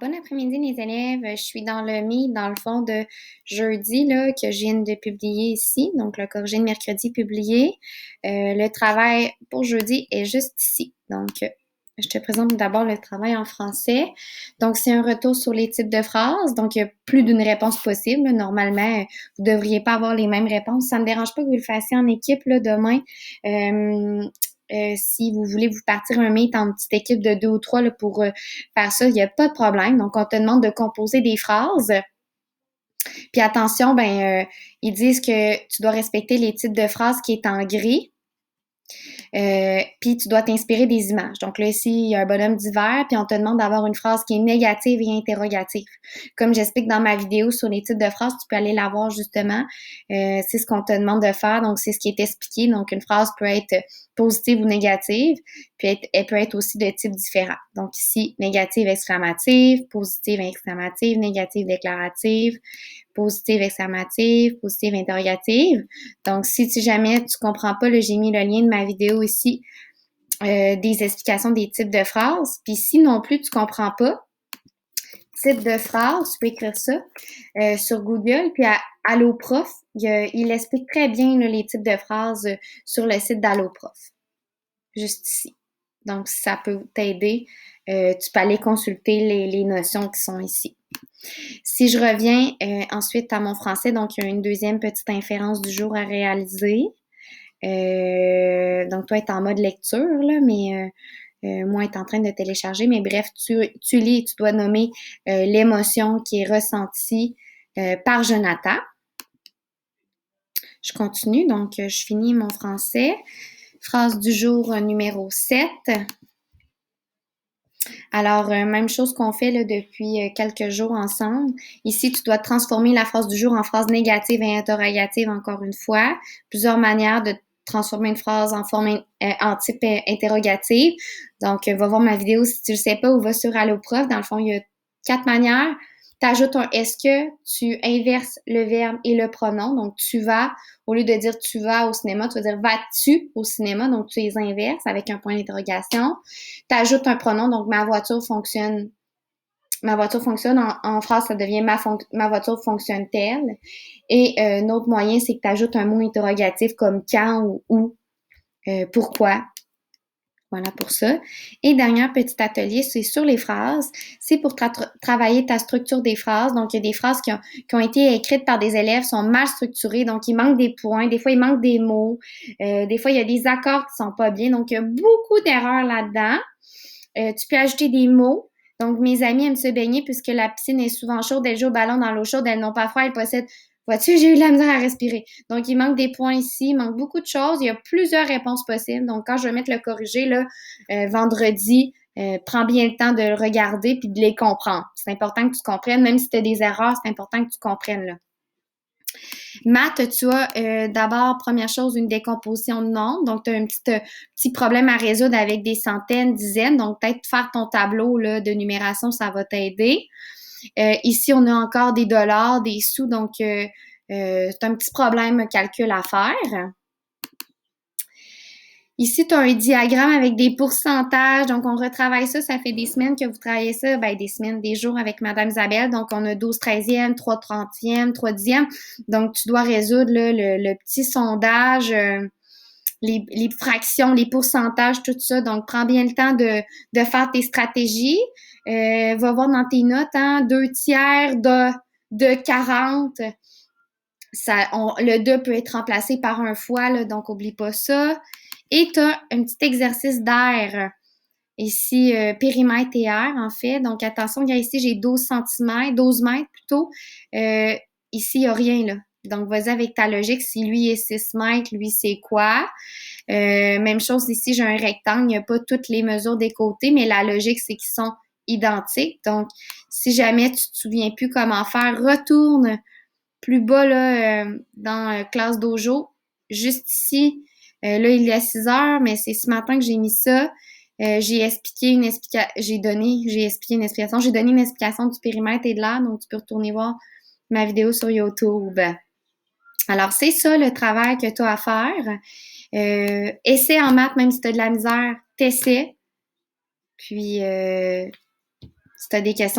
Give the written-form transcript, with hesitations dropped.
bon après-midi les élèves. Je suis dans le Meet, dans le fond, de jeudi là, que je viens de publier ici. Donc, le corrigé de mercredi publié. Le travail pour jeudi est juste ici. Donc, je te présente d'abord le travail en français. Donc, c'est un retour sur les types de phrases. Donc, il y a plus d'une réponse possible. Normalement, vous ne devriez pas avoir les mêmes réponses. Ça ne me dérange pas que vous le fassiez en équipe là, demain. Si vous voulez vous partir un meet en petite équipe de 2 ou 3 là, pour faire ça, il n'y a pas de problème. Donc, on te demande de composer des phrases. Puis attention, ils disent que tu dois respecter les types de phrases qui est en gris. Puis tu dois t'inspirer des images. Donc là, ici, il y a un bonhomme d'hiver, puis on te demande d'avoir une phrase qui est négative et interrogative. Comme j'explique dans ma vidéo sur les types de phrases, tu peux aller la voir justement. C'est ce qu'on te demande de faire, donc c'est ce qui est expliqué. Donc une phrase peut être positive ou négative, puis elle peut être aussi de types différents. Donc ici, négative exclamative, positive exclamative, négative déclarative, positive exclamative, positive interrogative. Donc, si jamais tu comprends pas, là, j'ai mis le lien de ma vidéo ici des explications des types de phrases. Puis si non plus tu comprends pas, type de phrase, tu peux écrire ça sur Google. Puis à Alloprof, il explique très bien là, les types de phrases sur le site d'Alloprof. Juste ici. Donc, si ça peut t'aider, tu peux aller consulter les notions qui sont ici. Si je reviens ensuite à mon français, donc il y a une deuxième petite inférence du jour à réaliser. Donc, toi, tu es en mode lecture, là, mais moi, tu es en train de télécharger. Mais bref, tu lis et tu dois nommer l'émotion qui est ressentie par Jonathan. Je continue, donc je finis mon français. Phrase du jour numéro 7. Alors, même chose qu'on fait là, depuis quelques jours ensemble. Ici, tu dois transformer la phrase du jour en phrase négative et interrogative encore une fois. Plusieurs manières de transformer une phrase en forme en type interrogative. Donc, va voir ma vidéo si tu le sais pas ou va sur Alloprof. Dans le fond, il y a 4 manières. Tu ajoutes un est-ce que, tu inverses le verbe et le pronom. Donc, tu vas, au lieu de dire tu vas au cinéma, tu vas dire vas-tu au cinéma. Donc, tu les inverses avec un point d'interrogation. Tu ajoutes un pronom, donc ma voiture fonctionne. Ma voiture fonctionne. En phrase, ça devient ma voiture fonctionne-t-elle. Et un autre moyen, c'est que tu ajoutes un mot interrogatif comme quand ou où, pourquoi. Voilà pour ça. Et dernier petit atelier, c'est sur les phrases. C'est pour travailler ta structure des phrases. Donc, il y a des phrases qui ont été écrites par des élèves, sont mal structurées. Donc, il manque des points. Des fois, il manque des mots. Des fois, il y a des accords qui sont pas bien. Donc, il y a beaucoup d'erreurs là-dedans. Tu peux ajouter des mots. Donc, mes amis aiment se baigner puisque la piscine est souvent chaude. Elles jouent au ballon dans l'eau chaude. Elles n'ont pas froid. Elles possèdent. Vois-tu, j'ai eu de la misère à respirer. Donc, il manque des points ici, il manque beaucoup de choses. Il y a plusieurs réponses possibles. Donc, quand je vais mettre le corrigé, là, vendredi, prends bien le temps de le regarder puis de les comprendre. C'est important que tu comprennes. Même si tu as des erreurs, c'est important que tu comprennes, là. Maths, tu as d'abord, première chose, une décomposition de nombres. Donc, tu as un petit problème à résoudre avec des centaines, dizaines. Donc, peut-être faire ton tableau là, de numération, ça va t'aider. Ici, on a encore des dollars, des sous. Donc, c'est un petit problème calcul à faire. Ici, tu as un diagramme avec des pourcentages. Donc, on retravaille ça. Ça fait des semaines que vous travaillez ça. Des semaines, des jours avec Madame Isabelle. Donc, on a 12 treizièmes, 3 trentièmes, 3 dixièmes. Donc, tu dois résoudre là, le petit sondage, les fractions, les pourcentages, tout ça. Donc, prends bien le temps de faire tes stratégies. Va voir dans tes notes, 2 tiers de 40. Le 2 peut être remplacé par un fois, là, donc oublie pas ça. Et tu as un petit exercice d'air. Ici, périmètre et air, en fait. Donc, attention, ici, j'ai 12 cm, 12 mètres plutôt. Ici, il n'y a rien, là. Donc, vas-y avec ta logique. Si lui est 6 mètres, lui, c'est quoi? Même chose ici, j'ai un rectangle. Il n'y a pas toutes les mesures des côtés, mais la logique, c'est qu'ils sont identiques. Donc, si jamais tu te souviens plus comment faire, retourne plus bas là, dans classe dojo. Juste ici, là, il est à 6 heures, mais c'est ce matin que j'ai mis ça. J'ai expliqué une explication. J'ai donné une explication du périmètre et de l'air. Donc, tu peux retourner voir ma vidéo sur YouTube. Alors, c'est ça le travail que tu as à faire. Essaie en maths, même si tu as de la misère, t'essaies. Puis, si tu as des questions,